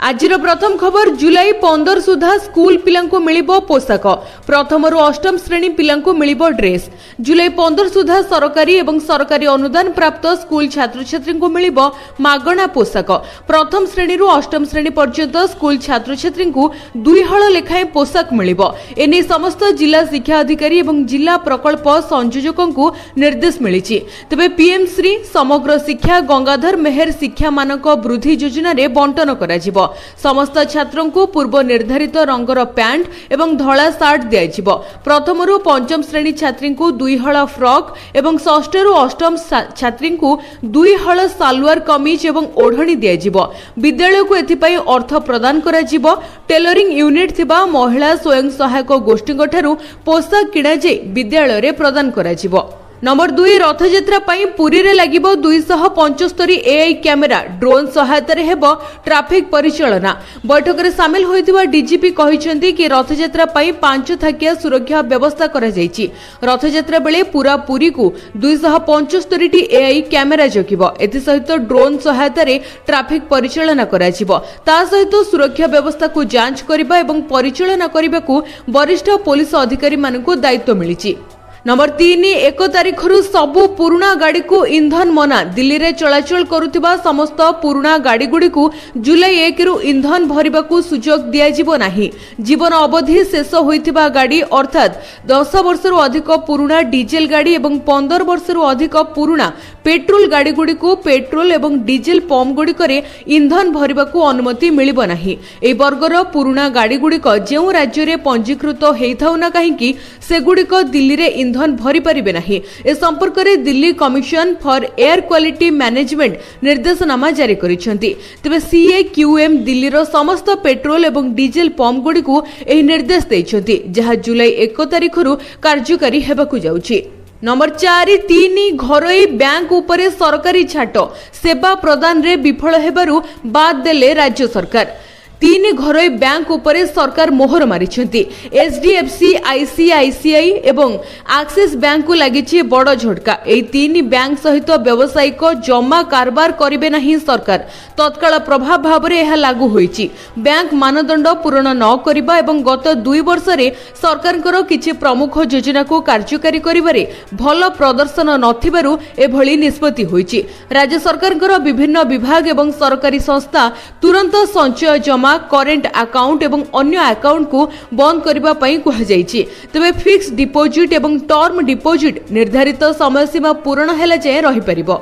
आजिर प्रथम खबर जुलाई 15 सुधा स्कूल पिलांको मिलिबो पोशाक प्रथम रु अष्टम श्रेणी पिलांको मिलिबो ड्रेस। जुलाई 15 सुधा सरकारी एवं सरकारी अनुदान प्राप्त स्कूल छात्र छात्री को मिलिबो मागणा पोशाक। प्रथम श्रेणी रु अष्टम श्रेणी पर्यंत स्कूल छात्र छात्री को 2 हल लेखाएं पोशाक मिलिबो। एने समस्त जिला शिक्षा अधिकारी एवं जिला प्रकल्प संयोजकों को निर्देश मिलिछि। तबे पीएम श्री समग्र शिक्षा गंगाधर मेहर शिक्षा मानक वृद्धि योजना रे बंटन कराजिबो। समस्त छात्रों को पूर्व निर्धारित रंगर पैंट एवं धला सार्ट दिया। प्रथम रु पंचम श्रेणी छात्री को 2 हल फ्रॉक एवं षष्ठ रु अष्टम छात्री को 2 हल सालवार कमीज एवं ओढ़णी दिया। विद्यालय को एथिपाई अर्थ प्रदान कराजिबो। टेलरिंग यूनिट थिबा महिला स्वयं सहायक गोष्ठी पोशाक किणा जाई विद्यालय रे प्रदान कराजिबो। नंबर 2 रथयात्रा पाई पुरी रे लागिबो 275 एआई कैमेरा ड्रोन सहायता रे हेबो ट्रैफिक परिचालना। बैठक रे शामिल होइतिबा डीजीपी कहिसेंती कि रथयात्रा पाई 5 थाकिया सुरक्षा व्यवस्था करा जायछि। रथयात्रा बेले पूरा पुरी को 275 एआई कैमेरा जगिबो। एथि सहित ड्रोन सहायता रे ट्रैफिक परिचालना करा जिवो। ता सहित सुरक्षा व्यवस्था को जांच करिबा एवं परिचालना करिबा को वरिष्ठ पुलिस अधिकारी मानकु दायित्व मिलिछि। नंबर 3 1 तारिख रु सबु पुराना गाड़ी को ईंधन मना। दिल्ली रे चलाचल करुथिबा समस्त पुराना गाड़ी गुडी को जुलाई 1 रु ईंधन भरिबा को सुजोग दिया जिवो नाही। जीवन अवधि शेष होइथिबा गाड़ी अर्थात 10 वर्ष रु अधिक पुराना डीजेल गाड़ी एवं 15 वर्ष रु अधिक पुराना पेट्रोल गाड़ी गुडी को पेट्रोल एवं डीजेल पंप गुडी करे ईंधन भरिबा को अनुमति मिलिबो नाही। ए वर्गर पुराना गाड़ी गुडी को जेउ राज्य रे पंजीकृत हेइथाउ ना काहेकि से गुडी को दिल्ली रे ईंधन भरी परिबे नाही। ए संपर्क रे Delhi commission for air quality management निर्देशनामा जारी करिसेंती। तबे सीएक्यूएम दिल्ली रो समस्त पेट्रोल एवं डीजेल पंप गुडी को एही निर्देश दैछंती जहा जुलाई 1 तारिख रु कार्यकारी हेबाकू जाउछि। नंबर 4 3 घरोई बैंक उपरे सरकारी छाट सेवा प्रदान रे विफल हेबारु बाद देले राज्य सरकार। 3 घरोई बैंक उपरे सरकार मोहर मारिछंती। एचडीएफसी आईसीआईसीआई एवं एक्सिस बैंक को लागिछि बड़ झटका। एई 3 बैंक सहित व्यावसायिक जमा कारबार करिवे नाही सरकार। तत्काल प्रभाव भाव रे एहा लागू होईछि। बैंक मानदंड पूर्ण न करिबा एवं गत 2 वर्ष रे सरकारकर किछि प्रमुख योजना को कार्यकारी करिबारे भल प्रदर्शन नथिबारु एभली निष्पत्ति होईछि। राज्य सरकारकर विभिन्न विभाग एवं सरकारी संस्था तुरंत संचय जमा करेंट अकाउंट एवं अन्य अकाउंट को बंद करबा पई कहा जायछि। तबे फिक्स डिपोजिट एवं टर्म डिपोजिट निर्धारित समय सीमा पूर्ण हेला जाय रहि परिबो।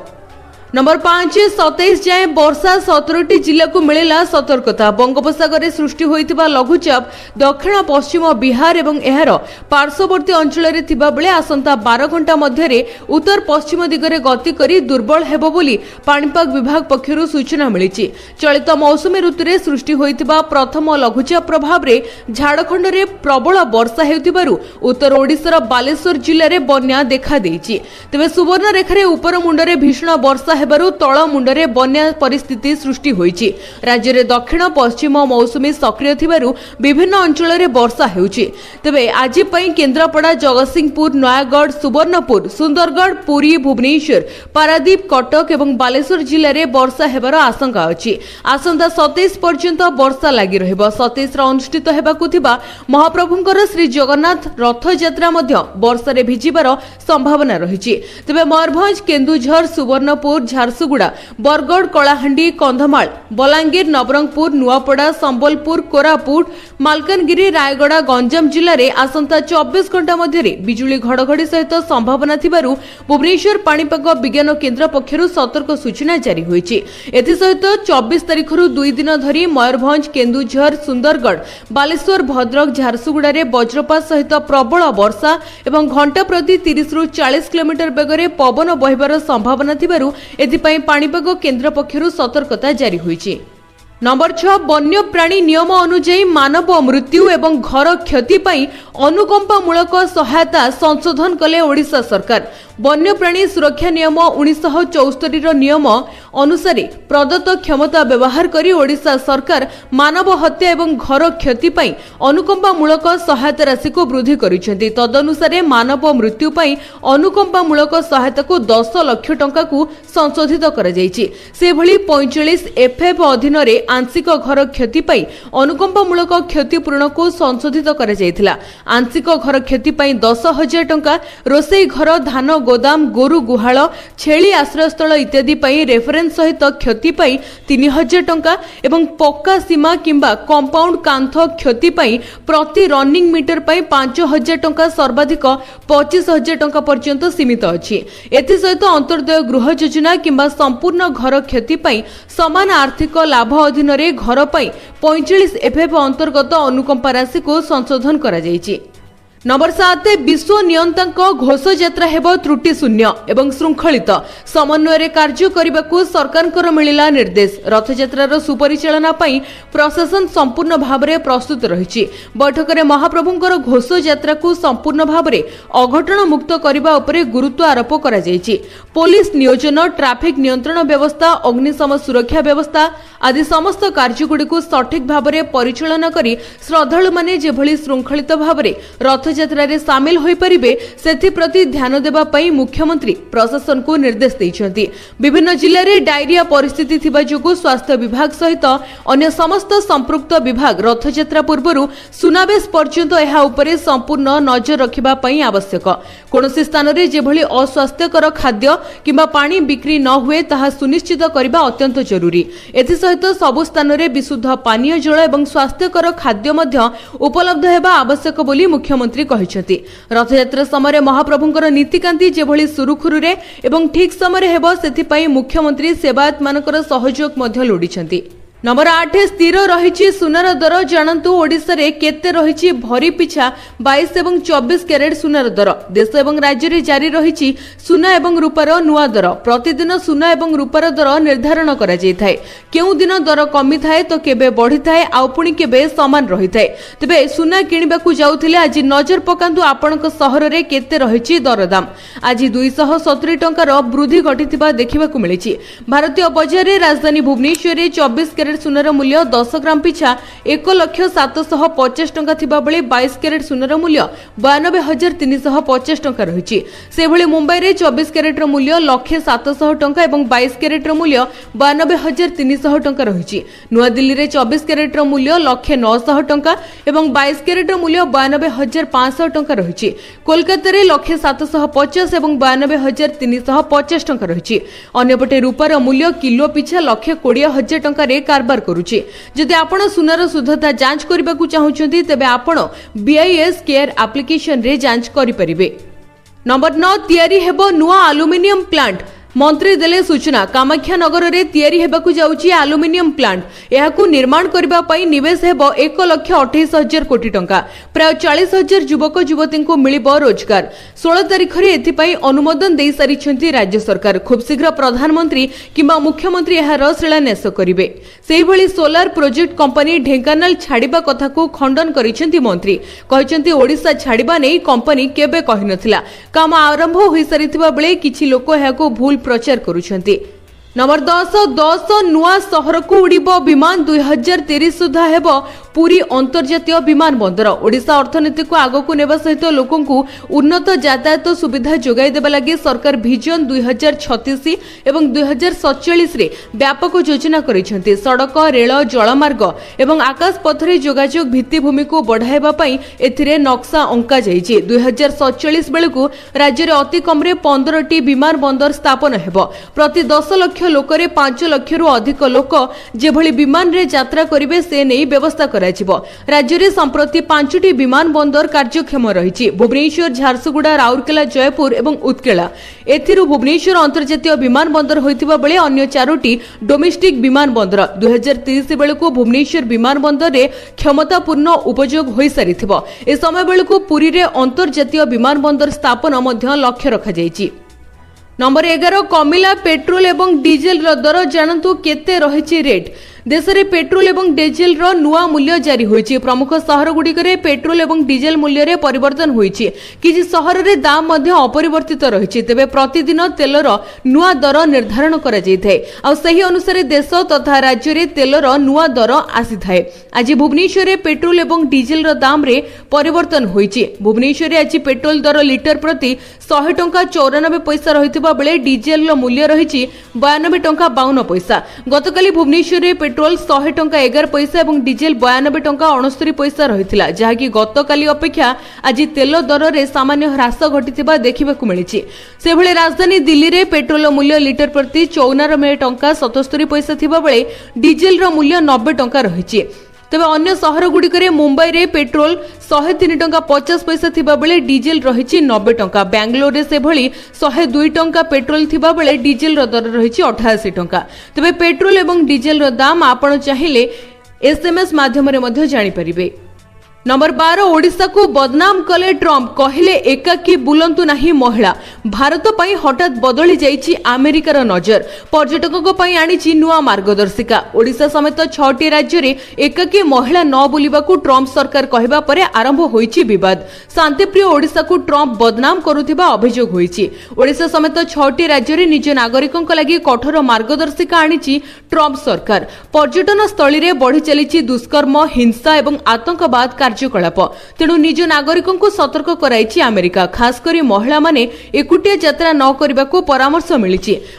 नंबर 5 27 जाए वर्षा 17टी जिला को मिलेला सतर्कता। बंगोपसागर सृष्टि होइतिबा लघुचाप दक्षिण पश्चिम बिहार एवं एहार पार्श्ववर्ती अंचल रे थिबा बेले आसंता 12 घंटा मध्य रे उत्तर पश्चिम दिगरे गति करी दुर्बल हेबो बोली पाणीपाग विभाग पक्षरु सूचना मिलिछि। चलित मौसुमी ऋतु रे सृष्टि होइतिबा प्रथम लघुचाप प्रभाव रे झारखंड रे प्रबल वर्षा हेउतिबारु उत्तर ओडिशार बालेश्वर जिल्ला रे बन्या देखा देइछि। तबे सुवर्ण रेखा रे उपर मुंड रे भीषण वर्षा हेबारु तळ मुंडरे बन्या परिस्थिति सृष्टि होईछि। राज्य रे दक्षिण पश्चिम मौसुमी सक्रिय थिबारु विभिन्न अंचल रे वर्षा हेउछि। तबे आजि पई केन्द्रापड़ा जगतसिंहपुर नयागढ़ सुवर्णपुर सुंदरगढ़ पुरी भुवनेश्वर पारादीप कटक एवं बालेश्वर जिल्ला रे वर्षा हेबार आशंका अछि। आसंता 27 पर्यंत वर्षा लागि रहइबो। 27 रा अनुष्ठित हेबाकु थिबा महाप्रभुंकर श्री जगन्नाथ रथ यात्रा मध्य वर्षा रे भिजिबार संभावना रहिछि। तबे मयूरभंज केन्दुझर सुवर्णपुर झारसुगुड़ा बरगढ़ कलाहांडी कंधमाल बलांगीर नवरंगपुर नुआपड़ा संबलपुर कोरापुट मालकानगिरी रायगड़ा गंजाम जिल्ला रे आसंता 24 घंटा मध्य बिजुली घड़घड़ी सहित संभावना थिबारु भुवनेश्वर पाणीपाग विज्ञान केन्द्र पक्षरु सतर्क सूचना जारी होईछि। एथि सहित 24 तारिख रु 2 दिन धरी मयूरभंज केन्दुझर सुंदरगढ़ बालेश्वर भद्रक झारसुगुड़ा रे वज्रपात सहित प्रबल वर्षा एवं घंटा प्रति 30 रु 40 किलोमीटर बेगरे पवन बहिबार संभावना थिबारु एथिपाई पाणीपाग केन्द्र पक्षरु सतर्कता जारी होईछि। नंबर 6 वन्य प्राणी नियम अनुଯାयी मानव मृत्यु एवं घर क्षति पाई अनुकंपामूलक सहायता संशोधन कले ओडिशा सरकार। वन्य प्राणी सुरक्षा नियम 1974 नियम अनुसार प्रदत्त क्षमता व्यवहार करी ओडिशा सरकार मानव हत्या एवं घर क्षति पाई अनुकंपामूलक सहायता राशि को वृद्धि करिसेंती। तदनुसार मानव मृत्यु पाई अनुकंपामूलक सहायता को 10 लाख टंका को संशोधित करा जायछि। से भली 45 एफएफ अधीन रे आंशिक घर क्षति पाई अनुकंपामूलक क्षतिपूरण को संशोधित करा जायथिला। आंशिक घर क्षति पाई 10,000 टंका, रोसई घर, धान गोदाम, गोरु गुहाल, छेली आश्रयस्थल इत्यादि पाई रेफरेंस सहित क्षति पाई 3,000 टंका एवं पक्का सीमा किंबा कंपाउंड कांथ क्षति पाई प्रति रनिंग मीटर पाई 5,000 टंका सर्वाधिक 25,000 टंका पर्यंत सीमित अछि। एथि सहित अंतर्दय गृह योजना किंबा संपूर्ण घर क्षति पाई समान आर्थिक लाभ अधीन रे घर पाई 45 एफएफ अंतर्गत अनुकंपा राशि को संशोधन करा जायछि। नंबर 7 विश्व नियंता घोष यात्रा हेब त्रुटि शून्य एवं श्रृंखलित समन्वय कार्य करने को सरकार मिला निर्देश। रथयात्रार सुपरिचालना पाई प्रशासन संपूर्ण भाव में प्रस्तुत रही। बैठक में महाप्रभुंकर घोष यात्रा को संपूर्ण भाव में अघटन मुक्त करने उपर गुरुत्व आरोप करा जायछि। पुलिस नियोजन, ट्राफिक नियंत्रण व्यवस्था, अग्निशम सुरक्षा व्यवस्था आदि समस्त कार्यगुड़ी को सठिक भाव में परिचालना करी श्रद्धालु माने जेभली श्रृंखलित भाव में रथ यात्रा सामिल होई परिबे सेथि प्रति ध्यान देबा पई मुख्यमंत्री प्रशासन को निर्देश दैछंती। विभिन्न जिल्ला रे डायरिया परिस्थिति थिबा जोगु स्वास्थ्य विभाग सहित अन्य समस्त संपृक्त विभाग रथ यात्रा पूर्वरु सुनावेश पर्यंत एहा उपरे संपूर्ण नजर रखिबा पई आवश्यक। कोनोसी स्थान रे जेभली अस्वास्थ्यकर खाद्य किंबा पानी बिक्री न हुए ताहा सुनिश्चित करबा अत्यंत जरूरी। एथि सहित सबु स्थान रे विशुद्ध पानीय जल एवं स्वास्थ्यकर खाद्य मध्य उपलब्ध हेबा आवश्यक बोली मुख्यमंत्री कहते। रथयात्रा समय महाप्रभुंकर नीतिकांति जेभली सुरुखुरुरे एवं ठीक समय हेब सेथिपाई मुख्यमंत्री सेवायत मानकर सहयोग मध्य लोडिछंती। नंबर 8 स्थिर रही सुनार दर। जानतु ओडिशा रे केते रही भरी पिछा 22 एवं 24 कैरेट सुनार दर। देश एवं राज्य रे जारी रही सुना एवं रूपार नुआ दर। प्रतिदिन सुना एवं रूपार दर निर्धारण करा जाय थाए। केउ दिन दर कमी थाए तो केबे बढ़ी थाए आ पुणी केबे समान रही थाए। तबे सुना किनिबाकू जाउथिले आज नजर पकांतु आपणक सहर रे केते रही दरदाम। आज 270 टंकार वृद्धि घटिथिबा देखिबाकू मिलिछि। भारतीय बजार रे राजधानी भुवनेश्वर रे 24 कैरेट सुनार मूल्य 10 ग्राम पिछा 1,750,000 टंका थिबा बेले 22 कैरेट सुनार मूल्य 92,350 टंका रही। से भली मुंबई रे 24 कैरेट रो मूल्य 1,700,000 टंका एवं 22 कैरेट रो मूल्य 92,300 टंका रही। नुआ दिल्ली रे 24 कैरेट रो मूल्य 1,900,000 टंका एवं 22 कैरेट रो मूल्य 92,500 टंका रही। कोलकाता रे 1,750 एवं 92,350 टंका रही। अन्यपटे रूपार मूल्य किलो पिछा 1,20,000 टंका रे कारबार करुछि। जदि आपण सुनार शुद्धता जांच करबाकू चाहुछंती तेबे आपण बीआईएस केयर एप्लिकेशन रे जांच करि परिबे। नंबर 9 तयारी हेबो नुआ एल्युमिनियम प्लांट। मंत्री देले सूचना। कामाख्या नगर रे तयारी हेबाकू जाउची एल्युमिनियम प्लांट। एहाकू निर्माण करबा पई निवेश हेबो 1,28,000 कोटी टंका। प्राय 40,000 युवक युवती को मिलिबो रोजगार। 16 तारिख रे एथि पई अनुमोदन देई सारिछंती राज्य सरकार। खूब शीघ्र प्रधानमंत्री किंबा मुख्यमंत्री एहार शिलान्यास करिवे। सेहि भली सोलार प्रोजेक्ट कंपनी ढेंकानाल छाडिबा कथा को खंडन करिसंती मंत्री। कहिसंती ओडिशा छाडिबा नै कंपनी केबे कहि नथिला। काम आरंभ होई सारिथिबा बेले किछि लोक एहाकू भूल प्रचार करुछंती। नंबर 10 नुआ सहर को उड़ीबो विमान। 2030 सुधा हेबो पुरी अंतर्जातीय विमान बंदर। ओडिशा अर्थनीति को आगो को नेबा सहित लोकों को उन्नत यातायात सुविधा जोगाई देबा लागि सरकार विजन 2036 एवं 2047 रे व्यापक योजना करिसंती। सड़क, रेल, जलमार्ग एवं आकाश पथरे जोगाजोग भित्तिभूमि को बढ़ाइबा पई एथिरे नक्शा अंका जाइछि। 2047 बेलकू राज्य रे अति कम रे 15 टी विमान बंदर स्थापन हेबो। प्रति 10 लाख लोकरे 5 लाख रु अधिक लोक जेभली विमान रे यात्रा करिवे से नै व्यवस्था कराजिबो। राज्य रे संप्रति 5टी विमान बंदर कार्यक्षम रहिछि। भुवनेश्वर, झारसुगुड़ा, राउरकेला, जयपुर एवं उत्केला। एथिरु भुवनेश्वर अंतर्जातीय विमान बंदर होइतिबा बेले अन्य 4टी डोमेस्टिक विमान बंदर। 2030 बेलकू भुवनेश्वर विमान बंदर रे क्षमतापूर्ण उपयोग होई सारिथिबो। ए समय बेलकू पुरी रे अंतर्जातीय विमान बंदर स्थापन मध्य लक्ष्य रखा जाइछि। नंबर 11 कमिला पेट्रोल एवं डीजेल दर। जानतु केते रहिछि रेट। देश में पेट्रोल एवं डीजेल रो नुआ मूल्य जारी होइछि। प्रमुख शहर गुड़िक पेट्रोल एवं डीजेल मूल्य रे परिवर्तन होइछि। किछि शहर रे दाम मध्य अपरिवर्तित रहिछि। तेबे प्रतिदिन तेलर नुआ दर निर्धारण करा जायथाय। आ सही अनुसार देश तथा राज्य रे तेलर नुआ दर आसी थाए। आज भुवनेश्वर रे पेट्रोल एवं डीजेल रो दाम रे परिवर्तन होइछि। भुवनेश्वर रे आज पेट्रोल दर लिटर प्रति 100 टंका 94 पैसा रहितबा बेले डीजेल रो मूल्य रहिछि 92 टंका 52 पैसा। गतकाली भुवनेश्वर रे पेट्रोल 100 टंका 11 पैसा और डीजेल 92 टंका 69 पैसा रही जहाँकि गतकाली अपेक्षा आज तेल दर में सामान्य ह्रास घटी देखा मिली। से भले राजधानी दिल्ली में पेट्रोल मूल्य लिटर प्रति 94 टंका 77 पैसा थिबा बेले डीजेल मूल्य 90 टंका रही। तेबे अन्य सहर गुड़िक मुंबई रे पेट्रोल 103 टंका 50 पैसा थिबा बेले डीजेल रही 90 टंका। बेंगलोर से भली 102 टंका पेट्रोल थिबा बेले डीजेल दर रही 88 टंका। तेबे पेट्रोल एवं डीजेल दाम आपण चाहिए एसएमएस माध्यम जानी परिबे। नंबर 12 ओडिशा को बदनाम कले ट्रम्प कहले एकाकी बुलंतु नहीं महिला भारत पई हठात बदली जाइछि अमेरिकार नजर पर्यटकों पई आनिछि नुआ मार्गदर्शिका। ओडिशा समेत 6टी राज्य रे एकाकी महिला न बुलिबाकू ट्रम्प सरकार कहबा परे आरंभ होइछि विवाद। शांतिप्रिय ओडिशा को ट्रम्प बदनाम करुथिबा अभियोग होइछि। ओडिशा समेत 6टी राज्य रे निज नागरिकों लागि कठोर मार्गदर्शिका आनिछि ट्रम्प सरकार। पर्यटन स्थली रे बढ़ी चलिछि दुष्कर्म हिंसा एवं आतंकवाद कार्यकलाप तेणु निज नागरिकों को सतर्क कराइछि अमेरिका। खासकर महिला माने एकुटिया यात्रा न करने को परामर्श मिली।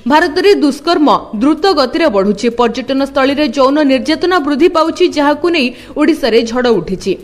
भारत में दुष्कर्म द्रुत गति में बढ़ुछि। पर्यटन स्थली रे यौन निर्यातना वृद्धि पाउछि जहाकु नै ओडिशा रे झड़ उठिछि।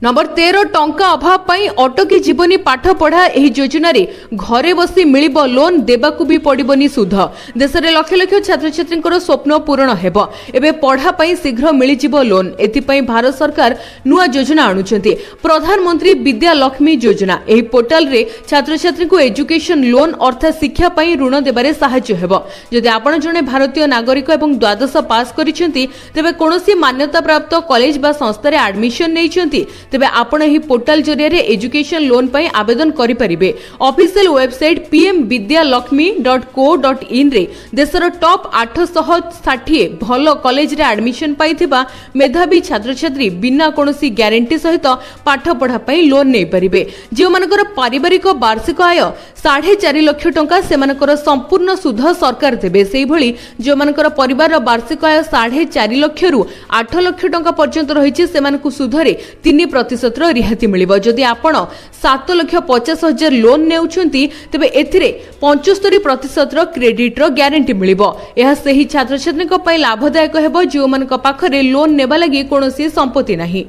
नंबर 13 टंका अभाव पाई अटकी जीवनी पाठ पढ़ा एही योजना रे घरे बसी मिलिबो लोन देबाकू भी पड़िबनी सुध। देश रे लक्ष लक्ष छात्र छात्रींकर स्वप्न पूर्ण हेबो। एबे पढ़ा पाई शीघ्र मिलिजिबो लोन। एथि पाई भारत सरकार नुआ योजना आणुचंती प्रधानमंत्री विद्या लक्ष्मी योजना। एही पोर्टल रे छात्र छात्री को एजुकेशन लोन अर्थात शिक्षा पाई ऋण देबारे सहायता हेबो। जदि आपण जने भारतीय नागरिक एवं द्वादश पास करिसेंती तेबे कोनोसी मान्यता प्राप्त कॉलेज बा संस्था रे एडमिशन नेइसेंती तेबे आपण ही पोर्टल जरिया रे एजुकेशन लोन पई आवेदन करि परिबे। ऑफिशियल वेबसाइट pmvidyalakshmi.co.in रे देशर टॉप 860 भलो कॉलेज रे एडमिशन पाइथिबा मेधावी छात्र छात्री बिना कोनोसी ग्यारंटी सहित पाठ पढ़ा पई लोन नै परिबे। जे मानकर पारिवारिक वार्षिक आय 4.5 लाख टंका सेमानकर संपूर्ण सुध सरकार देबे। सेही भली जे मानकर परिवार वार्षिक आय 4.5 लाख रु 8 लाख टंका पर्यंत रहिछि सेमानकु सुधरे 3% रिहाती मिलिबो। जदि आपण 7,50,000 लोन नेउछंती तेबे एथिरे 75% क्रेडिट रो ग्यारंटी मिलिबो। यह सही छात्र छात्रीक पई लाभदायक हेबो जो मानक पाखरे लोन नेबा लागि कोनोसी संपत्ति नाही।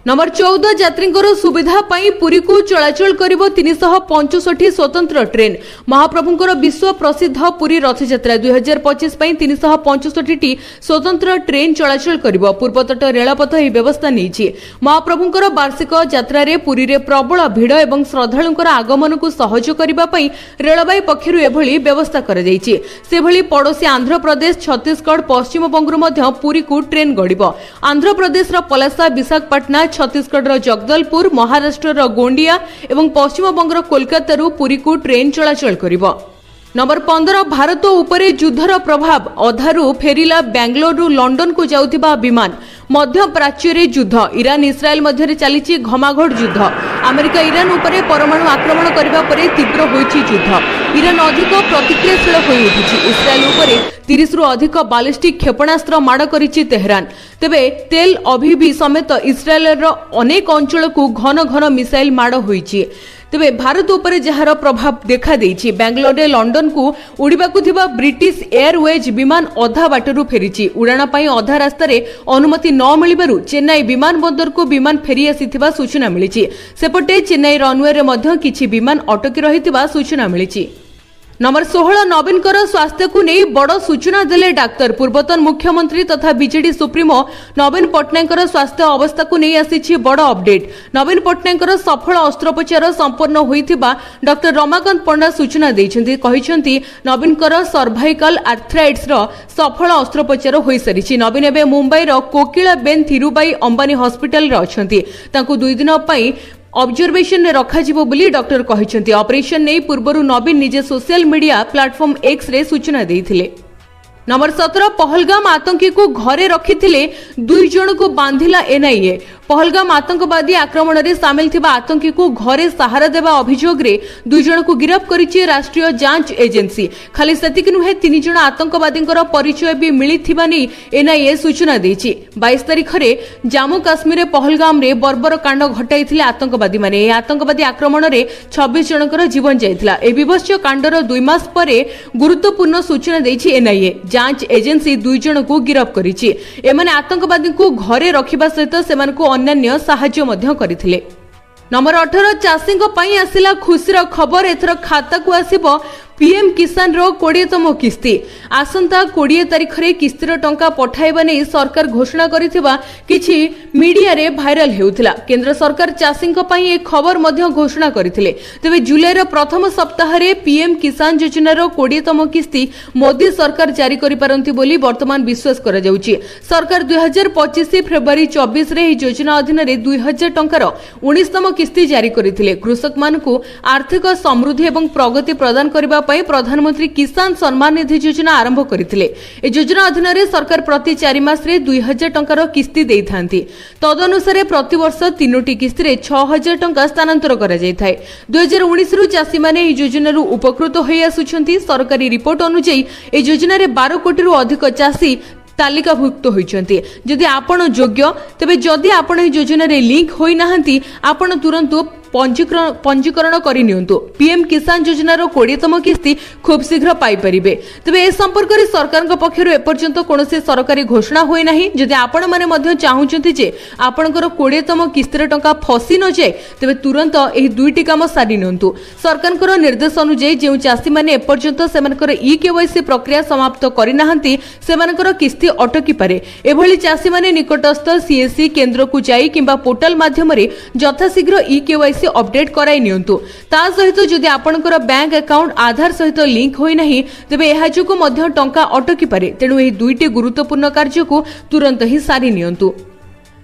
नंबर 14 यात्रींकर सुविधा पाई पुरी को चलाचल करिबो 365 स्वतंत्र ट्रेन। महाप्रभुंकर विश्व प्रसिद्ध पुरी रथयात्रा 2025 पाई 365 टी स्वतंत्र ट्रेन चलाचल करिबो। पूर्वतट रेलपथ ही व्यवस्था नैछि। महाप्रभुंकर वार्षिक यात्रा रे पुरी रे प्रबल भीड़ एवं श्रद्धालुंकर आगमन को सहज करिबा पाई रेलबाई पक्षरु एभली व्यवस्था करा जायछि। से भली पड़ोसी आंध्र प्रदेश छत्तीसगढ़ पश्चिम बंगरु मध्य पुरी को ट्रेन गड़िबो। आंध्र प्रदेश रो पलासा विशाखापट्टनम छत्तीसगढ़ जगदलपुर महाराष्ट्र गोंडिया एवं पश्चिम बंगर कोलकाता पुरी को ट्रेन चलाचल करिबो। नंबर 15 भारत उपरे युद्धर प्रभाव अधारू फेरिला बेंगलोर लंडन को जाउथिबा विमान। मध्य प्राच्य रे युद्ध ईरान इस्राएल मध्य चली घमाघोट युद्ध। अमेरिका ईरान उपरे परमाणु आक्रमण करबा परे तीव्र होईछि युद्ध। ईरान अधिक प्रतिक्रियाशील होई उठिछि। इस्राएल उपरे 30 रु अधिक बालिस्टिक क्षेपणास्त्र माड़ करिछि तेहरान। तेबे तेल अभिवी समेत इस्राएल अनेक अंचल को घन घन मिसाइल माड़ होईछि। तेबे भारत उपरे जहार प्रभाव देखा देइछि। बेंगलोर रे लंडन को उड़ीबाकू थिबा ब्रिटिश एयरवेज विमान अधा बाटरू फेरिछि। उड़ाण पई अधा रास्ता रे अनुमति न मिलिबारु चेन्नई विमान बंदर को विमान फेरी आसीथिबा सूचना मिलिछि। सेपटे चेन्नई रनवे रे मध्य किछि विमान अटकी रहिथिबा सूचना मिलिछि। नंबर 16 नवीनकर स्वास्थ्य को नहीं बड़ सूचना देले डाक्तर। पूर्वतन मुख्यमंत्री तथा बीजेडी सुप्रीमो नवीन पट्टनायकर स्वास्थ्य अवस्था को नहीं आसी बड़ अपडेट। नवीन पट्टनायकर सफल अस्त्रोपचार संपन्न होइथिबा डॉक्टर रमाकांत पंडा सूचना दैछन्ती। कहिसन्ती नवीनकर सर्वाइकल आर्थराइटिस रो सफल अस्त्रोपचार होई सारिछि। नवीन एबे मुंबई रो कोकिला बेन थिरुबाई अंबानी हॉस्पिटल रे अछन्ती। तांकु 2 दिन पई ऑब्जर्वेशन ने रखा जिवो बोली डॉक्टर कहिसन्ती। ऑपरेशन नै पूर्वरु नवीन निजे social media platform X ray सूचना देइथिले। नंबर 17 पहलगाम आतंकी को घरे रखिथिले 2 जन को बांधिला एनआईए। पहलगाम आतंकवादी आक्रमण रे सामिल थिबा आतंकी को घरे सहारा देबा अभियोग रे 2 जन को गिरफ्त करिछि राष्ट्रीय जांच एजेंसी। खाली सेतिक नुहे 3 जन आतंकवादींकर परिचय भी मिलिथिबा नै एनआईए सूचना दैछि। 22 तारिख रे जम्मू काश्मीर रे पहलगाम रे बर्बर कांड घटाइथिले आतंकवादी माने। ए आतंकवादी आक्रमण रे 26 जनकर जीवन जायथिला। ए विभत्स कांडर 2 मास परे गुरुत्वपूर्ण सूचना दैछि एनआईए। जांच एजेंसी 2 जन को गिरफ्त करिछि। एमाने आतंकवादी को घरे रखिबा सहित सेमानकु अन्यान्य सहाय्य मध्य करिथिले। नंबर 18 चाषी आसिला खुशीर खबर। एथर खाता को आसिबो पीएम किसान रो 20तम किस्ती। आसंता 20 तारिख रे किस्तीर टंका पठाइबा नै सरकार घोषणा करिथिबा किछि मीडिया रे भाइराल हेउथिला। केंद्र सरकार चाषी ए खबर मध्य घोषणा करथिले। तबे जुलाई रो प्रथम सप्ताह रे पीएम किसान योजना रो 20तम किस्ती मोदी सरकार जारी करि पारंती बोली वर्तमान विश्वास करा जाउछि। सरकार 2025 फेब्रुआरी 24 रे एही योजना अधीन रे 2000 टंकार 19तम किस्ती जारी करथिले। कृषक मानकु आर्थिक समृद्धि एवं प्रगति प्रदान करबा प्रधानमंत्री किसान सम्मान निधि योजना आरंभ करथिले। ए योजना अधीन रे सरकार प्रति 4 मास रे 2000 टंकार किस्ती देइथांती। तदनुसार प्रति वर्ष 3टी किस्ती रे 6000 टंका स्थानांतर करा जाय थाए। 2019 रु चाषी माने ए योजना रु उपकृत होई आसुछंती। सरकारी रिपोर्ट अनुसार ए योजना रे 12 कोटी रु अधिक चाषी तालिकाभुक्त होइछंती। जदि आपण योग्य तबे जदि आपण ए योजना रे लिंक होई नाहंती आपण तुरंत पंजीकरण करि नियंतु। पीएम किसान योजना रो 20तम किस्ती खूब शीघ्र पाई परिबे। तबे ए संपर्क रे सरकार को पक्षरु एपर्यंत कोनोसी सरकारी घोषणा होई नाही। जदि आपण माने मध्य चाहुचंती जे आपणकर 20तम किस्तीर टंका फसी न जाय तबे तुरंत एही दुईटी काम सारी नियंतु। सरकारकर निर्देश अनुसार जे चाषी माने एपर्यंत सेमानकर ई-केवाईसी प्रक्रिया समाप्त करि नाहंती सेमानकर किस्ती अटकी पारे। एभली चाषी माने निकटस्थ सीएससी केंद्र को जाई किंबा पोर्टल माध्यम रे यथाशीघ्र ई-केवाईसी अपडेट कराई नियंतु। ता सहित जदि आपणकर बैंक अकाउंट आधार सहित लिंक होई नाही तबे एहा जोगु मध्य टंका अटकी पारे। तेणु एही दुईटी गुरुत्वपूर्ण कार्य को तुरंत ही सारी नियंतु।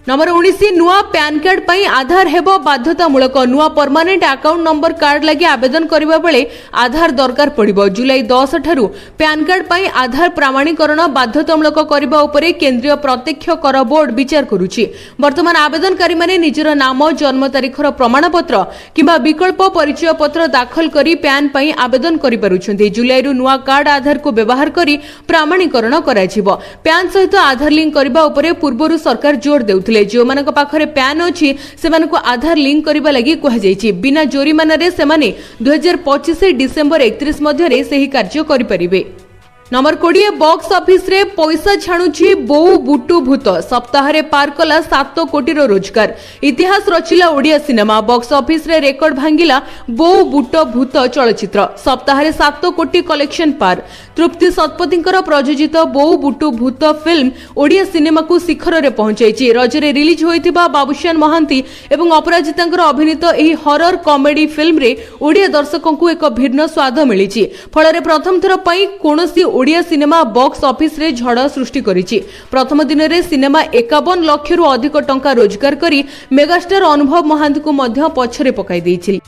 नंबर 19 नुआ पैन कार्ड पई आधार हेबो बाध्यतामूलक। नुआ परमानेंट अकाउंट नंबर कार्ड लागि आवेदन करिबा बेले आधार दरकार पड़िबो। जुलाई 10 ठारू पैन कार्ड पई आधार प्रमाणीकरण बाध्यतामूलक करिबा उपरे केंद्रीय प्रत्यक्ष कर बोर्ड विचार करूछि। वर्तमान आवेदनकारी माने निजर नाम जन्म तारीखर प्रमाणपत्र किबा विकल्प परिचय पत्र दाखल करी पैन पई आवेदन करि पारुछन्ति। जुलाई रु नुआ कार्ड आधार को व्यवहार करी प्रमाणीकरण कराजिबो। पैन सहित आधार लिंक करिबा उपरे पूर्वरु सरकार जोर देउथि। जो मानक पाखरे पैन अछि सेमानकु आधार लिंक करिबा लागि कहै जायछि। बिना जोरिमाना रे सेमाने 2025 डिसेंबर 31 मध्य रे सेही कार्य करि परिबे। नंबर 20 बॉक्स ऑफिस रे पैसा छाणुछि बोउ बुटु भूत। सप्ताह रे पार कला 7 कोटी रो रोजगार। इतिहास रचिला ओडिया सिनेमा। बॉक्स ऑफिस रे रेकर्ड भांगिला बोउ बुटु भूत चलचित्र। सप्ताह रे 7 कोटी कलेक्शन पार। तृप्ति शतपथींकर प्रयोजित बोउ बुटु भूत फिल्म ओडिया सिनेमा को शिखर रे पहुंचाइछि। रजरे रिलीज होइतिबा बाबुश्यान महांती एवं अपराजितांकर अभिनीत एही हॉरर कॉमेडी फिल्म रे ओडिया दर्शकों को एक भिन्न स्वाद मिलिछि। फल रे प्रथम थर पई कोनोसी ओडिया सिनेमा बॉक्स ऑफिस रे झड़ सृष्टि करिछि। प्रथम दिन रे सिनेमा 51 लाख रु अधिक टंका रोजगार करी मेगास्टार अनुभव महांती को मध्य पछरे पकाई दैछि।